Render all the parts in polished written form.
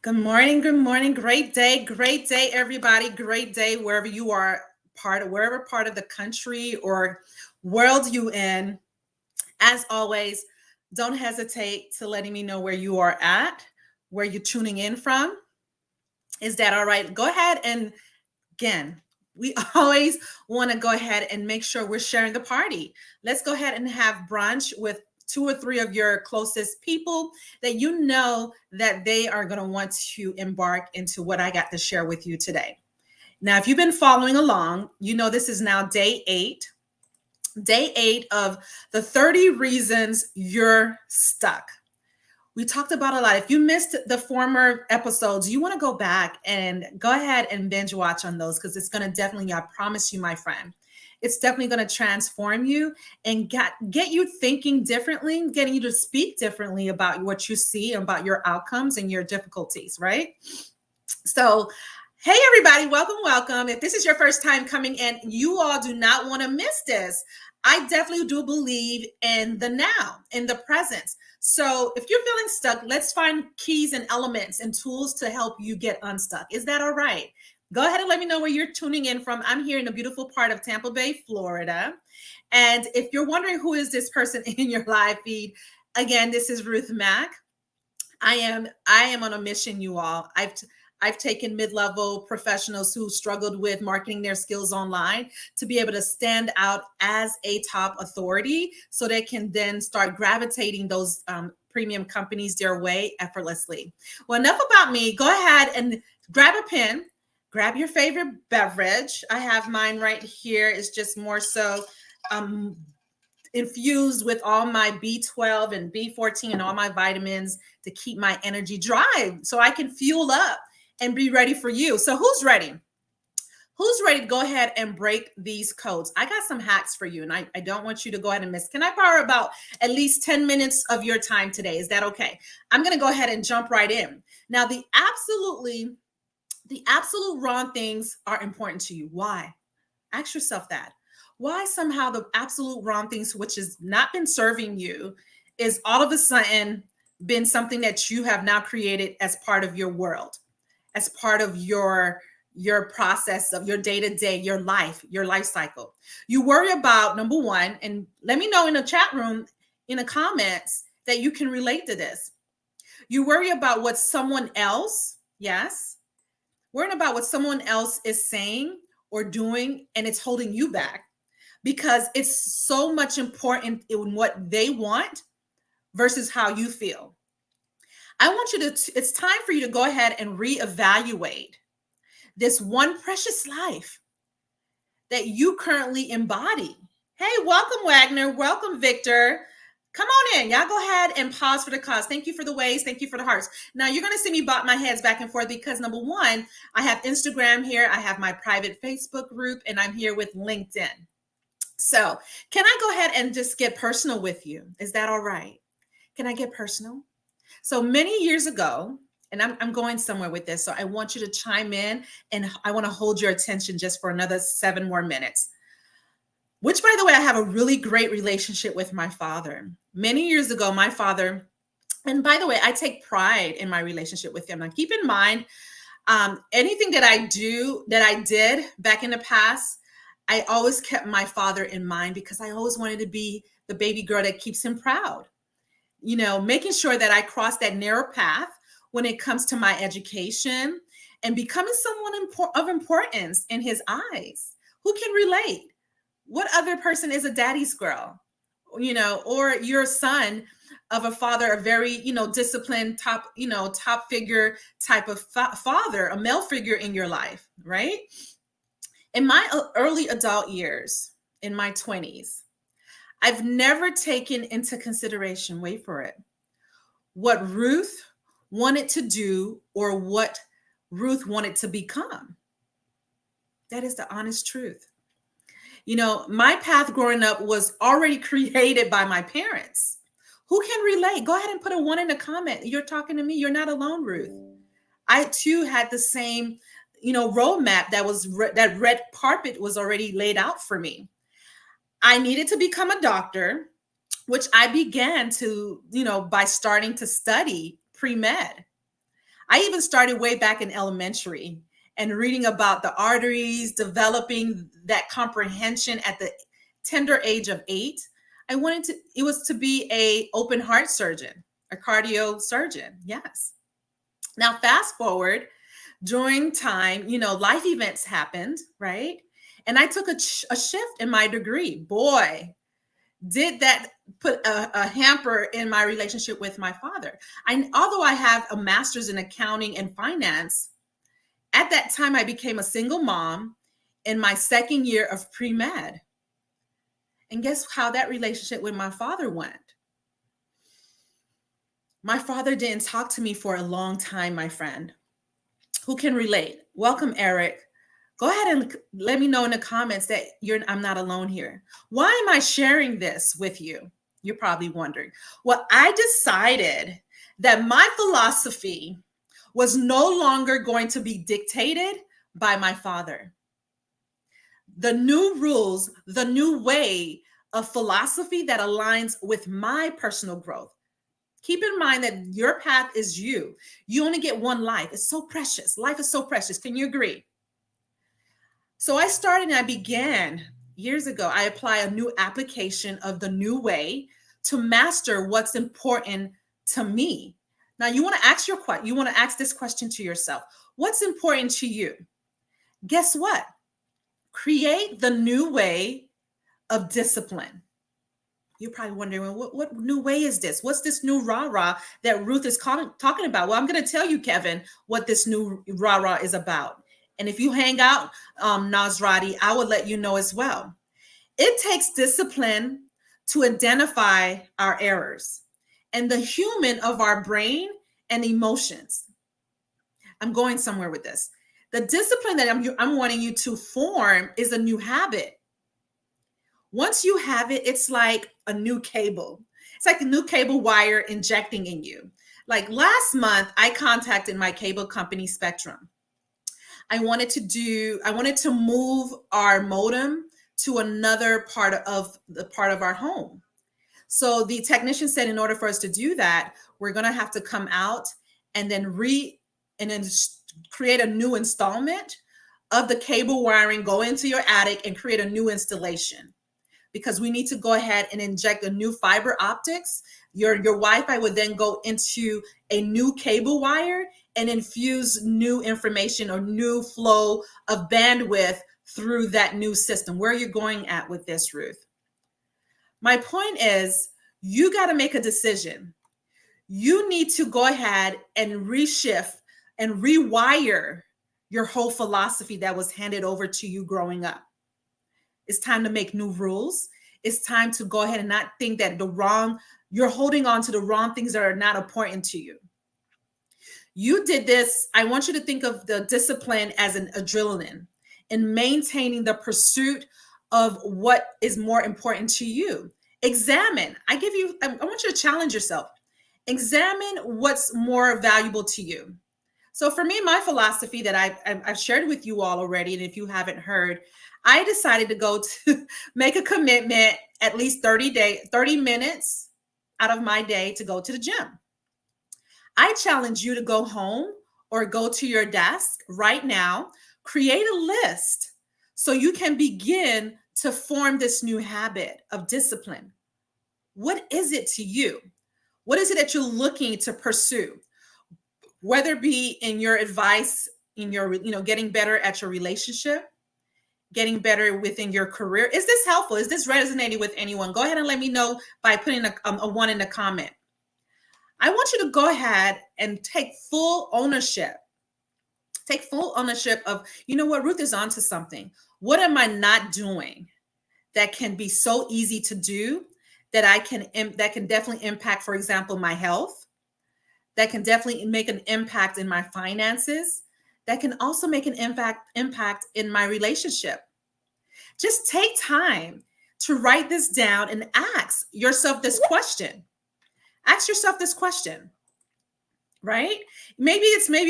Good morning. Good morning. Great day. Great day, everybody. Great day wherever you are, wherever part of the country or world you in. As always, don't hesitate to letting me know where you are at, where you're tuning in from. Is that all right? Go ahead and again, we always want to go ahead and make sure we're sharing the party. Let's go ahead and have brunch with two or three of your closest people that you know that they are going to want to embark into what I got to share with you today. Now, if you've been following along, you know this is now day eight of the 30 reasons you're stuck. We talked about a lot. If you missed the former episodes, you want to go back and go ahead and binge watch on those because it's going to definitely, I promise you, my friend, it's definitely going to transform you and get you thinking differently, getting you to speak differently about what you see, about your outcomes and your difficulties, right? So, hey, everybody, welcome, welcome. If this is your first time coming in, you all do not want to miss this. I definitely do believe in the now, in the present. So if you're feeling stuck, let's find keys and elements and tools to help you get unstuck. Is that all right? Go ahead and let me know where you're tuning in from. I'm here in the beautiful part of Tampa Bay, Florida. And if you're wondering who is this person in your live feed, again, this is Ruth Mac. I am on a mission, you all. I've taken mid-level professionals who struggled with marketing their skills online to be able to stand out as a top authority so they can then start gravitating those premium companies their way effortlessly. Well, enough about me. Go ahead and grab a pen, grab your favorite beverage. I have mine right here. It's just more so infused with all my B12 and B14 and all my vitamins to keep my energy dry so I can fuel up and be ready for you. So who's ready? Who's ready to go ahead and break these codes? I got some hacks for you, and I don't want you to go ahead and miss. Can I borrow about at least 10 minutes of your time today? Is that okay? I'm going to go ahead and jump right in. Now, the absolute wrong things are important to you. Why? Ask yourself that. Why somehow the absolute wrong things, which has not been serving you, is all of a sudden been something that you have now created as part of your world, as part of your process of your day-to-day, your life cycle. You worry about, number one, and let me know in the chat room, in the comments, that you can relate to this. You worry about what someone else, yes, worrying about what someone else is saying or doing, and it's holding you back because it's so much important in what they want versus how you feel. I want you to, it's time for you to go ahead and reevaluate this one precious life that you currently embody. Hey, welcome, Wagner. Welcome, Victor. Come on in. Y'all go ahead and pause for the cause. Thank you for the waves. Thank you for the hearts. Now, you're going to see me bop my heads back and forth because, number one, I have Instagram here. I have my private Facebook group, and I'm here with LinkedIn. So can I go ahead and just get personal with you? Is that all right? Can I get personal? So many years ago, and I'm going somewhere with this, so I want you to chime in, and I want to hold your attention just for another 7 more minutes. Which, by the way, I have a really great relationship with my father. Many years ago, my father, and by the way, I take pride in my relationship with him. Now, keep in mind, anything that I did back in the past, I always kept my father in mind because I always wanted to be the baby girl that keeps him proud. You know, making sure that I cross that narrow path when it comes to my education and becoming someone of importance in his eyes. Who can relate? What other person is a daddy's girl? You know, or your son of a father, a very, disciplined, top figure type of father, a male figure in your life, right? In my early adult years, in my 20s, I've never taken into consideration, wait for it, what Ruth wanted to do or what Ruth wanted to become. That is the honest truth. You know, my path growing up was already created by my parents. Who can relate? Go ahead and put a 1 in the comment. You're talking to me. You're not alone, Ruth. I too had the same, roadmap that red carpet was already laid out for me. I needed to become a doctor, which I began to, by starting to study pre-med. I even started way back in elementary and reading about the arteries, developing that comprehension at the tender age of 8. It was to be a open heart surgeon, a cardio surgeon. Yes. Now, fast forward during time, life events happened, right? And I took a shift in my degree. Boy, did that put a hamper in my relationship with my father. Although I have a master's in accounting and finance, at that time I became a single mom in my second year of pre-med. And guess how that relationship with my father went? My father didn't talk to me for a long time, my friend. Who can relate? Welcome, Eric. Go ahead and let me know in the comments that I'm not alone here. Why am I sharing this with you? You're probably wondering. Well, I decided that my philosophy was no longer going to be dictated by my father. The new rules, the new way of philosophy that aligns with my personal growth. Keep in mind that your path is you. You only get one life. It's so precious. Life is so precious. Can you agree? So I started and I began years ago. I apply a new application of the new way to master what's important to me. Now you want to ask this question to yourself. What's important to you? Guess what? Create the new way of discipline. You're probably wondering, well, what new way is this? What's this new rah-rah that Ruth is talking about? Well, I'm going to tell you, Kevin, what this new rah-rah is about. And if you hang out, Nasrati, I will let you know as well. It takes discipline to identify our errors and the human of our brain and emotions. I'm going somewhere with this. The discipline that I'm wanting you to form is a new habit. Once you have it, it's like a new cable. It's like a new cable wire injecting in you. Like last month, I contacted my cable company, Spectrum. I wanted to move our modem to another part of our home. So the technician said, in order for us to do that, we're going to have to come out and then create a new installment of the cable wiring, go into your attic and create a new installation. Because we need to go ahead and inject a new fiber optics. Your Wi-Fi would then go into a new cable wire and infuse new information or new flow of bandwidth through that new system. Where are you going at with this, Ruth? My point is, you got to make a decision. You need to go ahead and reshift and rewire your whole philosophy that was handed over to you growing up. It's time to make new rules. It's time to go ahead and not think that you're holding on to the wrong things that are not important to you. You did this. I want you to think of the discipline as an adrenaline in maintaining the pursuit of what is more important to you. Examine. I want you to challenge yourself. Examine what's more valuable to you. So for me, my philosophy that I've shared with you all already, and if you haven't heard, I decided to make a commitment at least 30 minutes out of my day to go to the gym. I challenge you to go home or go to your desk right now, create a list so you can begin to form this new habit of discipline. What is it to you? What is it that you're looking to pursue? Whether it be in your advice, in your, getting better at your relationship, getting better within your career. Is this helpful? Is this resonating with anyone? Go ahead and let me know by putting a 1 in the comment. I want you to go ahead and take full ownership. Take full ownership of, what, Ruth is onto something. What am I not doing that can be so easy to do that that can definitely impact, for example, my health, that can definitely make an impact in my finances, that can also make an impact in my relationship. Just take time to write this down and ask yourself this question. Ask yourself this question, right? Maybe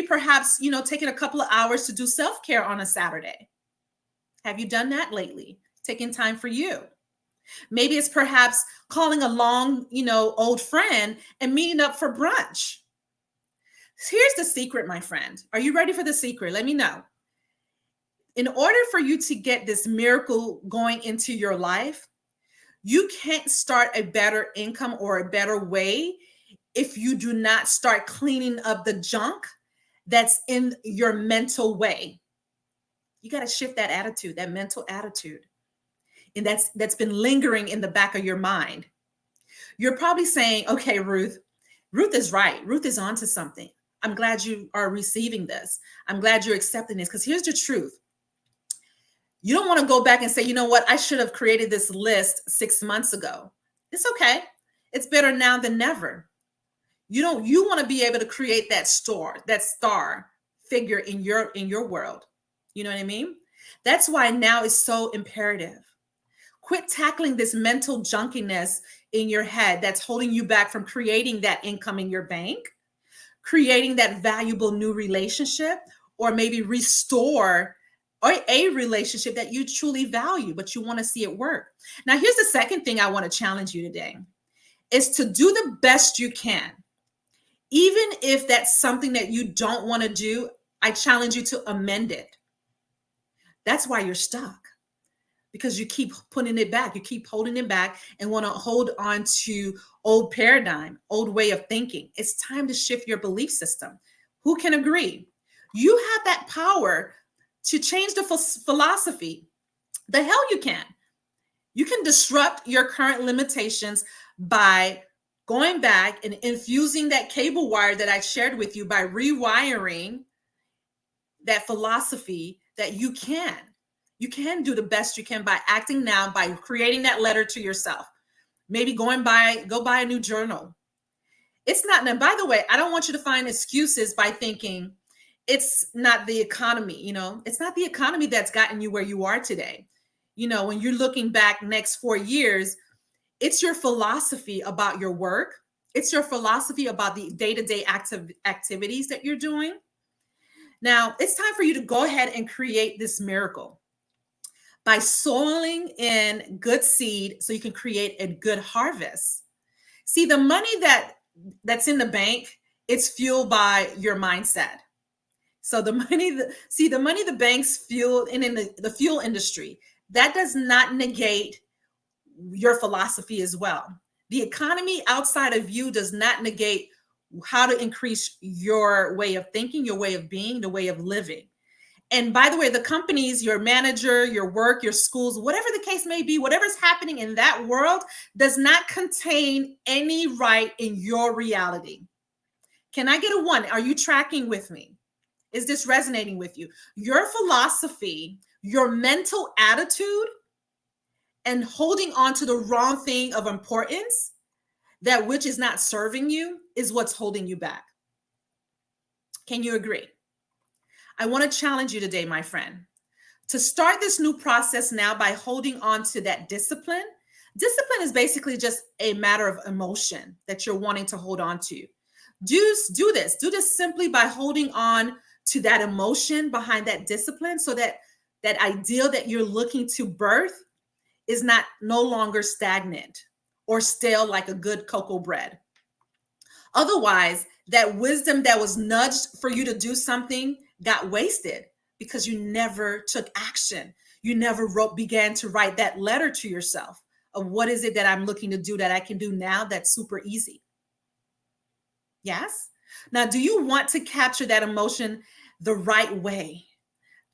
perhaps, taking a couple of hours to do self-care on a Saturday. Have you done that lately? Taking time for you. Maybe it's perhaps calling a long, old friend and meeting up for brunch. Here's the secret, my friend. Are you ready for the secret? Let me know. In order for you to get this miracle going into your life, you can't start a better income or a better way if you do not start cleaning up the junk that's in your mental way. You got to shift that attitude, that mental attitude. And that's been lingering in the back of your mind. You're probably saying, okay, Ruth is right. Ruth is onto something. I'm glad you are receiving this. I'm glad you're accepting this. Because here's the truth. You don't want to go back and say, you know what, I should have created this list 6 months ago. It's okay. It's better now than never. You want to be able to create that star figure in your world. You know what I mean? That's why now is so imperative. Quit tackling this mental junkiness in your head that's holding you back from creating that income in your bank, creating that valuable new relationship, or maybe restore a relationship that you truly value, but you want to see it work. Now, here's the second thing I want to challenge you today is to do the best you can. Even if that's something that you don't want to do, I challenge you to amend it. That's why you're stuck, because you keep putting it back. You keep holding it back and want to hold on to old paradigm, old way of thinking. It's time to shift your belief system. Who can agree? You have that power to change the philosophy. The hell you can. You can disrupt your current limitations by going back and infusing that cable wire that I shared with you, by rewiring that philosophy that you can. You can do the best you can by acting now, by creating that letter to yourself. Maybe go buy a new journal. It's not, and by the way, I don't want you to find excuses by thinking it's not the economy. It's not the economy that's gotten you where you are today. When you're looking back next 4 years, it's your philosophy about your work. It's your philosophy about the day-to-day activities that you're doing. Now, it's time for you to go ahead and create this miracle by sowing in good seed so you can create a good harvest. See, the money that's in the bank, it's fueled by your mindset. So the money the banks fuel in the fuel industry, that does not negate your philosophy as well. The economy outside of you does not negate how to increase your way of thinking, your way of being, the way of living. And by the way, the companies, your manager, your work, your schools, whatever the case may be, whatever's happening in that world does not contain any right in your reality. Can I get a 1? Are you tracking with me? Is this resonating with you? Your philosophy, your mental attitude, and holding on to the wrong thing of importance, that which is not serving you, is what's holding you back. Can you agree? I want to challenge you today, my friend, to start this new process now by holding on to that discipline. Discipline is basically just a matter of emotion that you're wanting to hold on to. Do this simply by holding on to that emotion behind that discipline, so that that ideal that you're looking to birth is no longer stagnant or stale like a good cocoa bread. Otherwise, that wisdom that was nudged for you to do something got wasted because you never took action. You never began to write that letter to yourself of what is it that I'm looking to do that I can do now that's super easy. Yes? Now, do you want to capture that emotion the right way?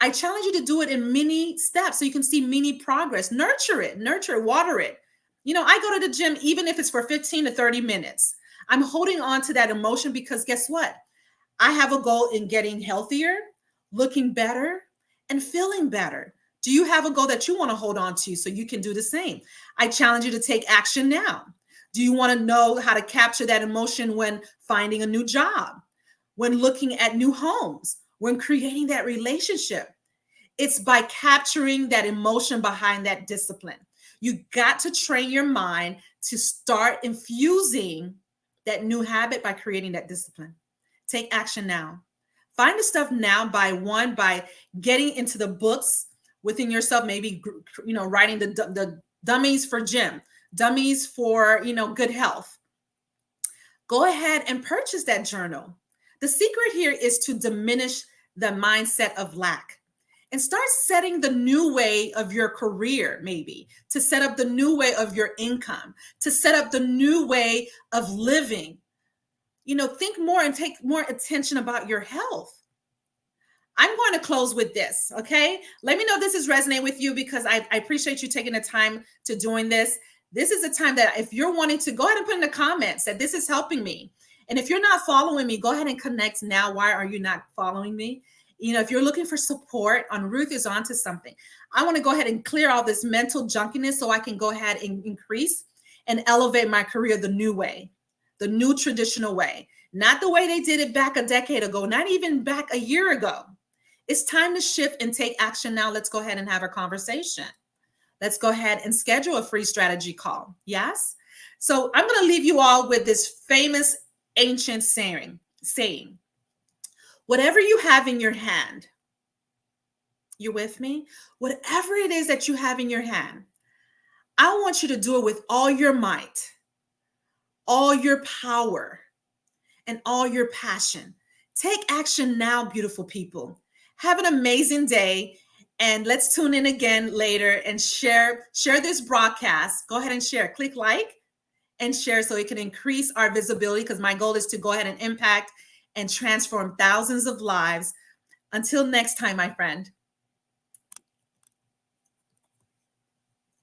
I challenge you to do it in many steps so you can see mini progress. Nurture it, water it. I go to the gym even if it's for 15 to 30 minutes. I'm holding on to that emotion because guess what? I have a goal in getting healthier, looking better, and feeling better. Do you have a goal that you want to hold on to so you can do the same? I challenge you to take action now. Do you want to know how to capture that emotion when finding a new job, when looking at new homes, when creating that relationship? It's by capturing that emotion behind that discipline. You got to train your mind to start infusing that new habit by creating that discipline. Take action now. Find the stuff now by getting into the books within yourself, maybe, writing the dummies for gym, dummies for, good health. Go ahead and purchase that journal. The secret here is to diminish the mindset of lack and start setting the new way of your career, maybe to set up the new way of your income, to set up the new way of living. Think more and take more attention about your health. I'm going to close with this, okay? Let me know if this is resonating with you, because I appreciate you taking the time to doing this. This is a time that if you're wanting to, go ahead and put in the comments that this is helping me. And if you're not following me, go ahead and connect now. Why are you not following me? If you're looking for support on Ruth is onto something, I want to go ahead and clear all this mental junkiness so I can go ahead and increase and elevate my career the new way, the new traditional way, not the way they did it back a decade ago, not even back a year ago. It's time to shift and take action now. Let's go ahead and have a conversation. Let's go ahead and schedule a free strategy call. Yes? So I'm going to leave you all with this famous ancient saying, whatever you have in your hand, you're with me? Whatever it is that you have in your hand, I want you to do it with all your might, all your power, and all your passion. Take action now, beautiful people. Have an amazing day, and let's tune in again later and share this broadcast. Go ahead and share. Click like and share so it can increase our visibility, because my goal is to go ahead and impact and transform thousands of lives. Until next time, my friend.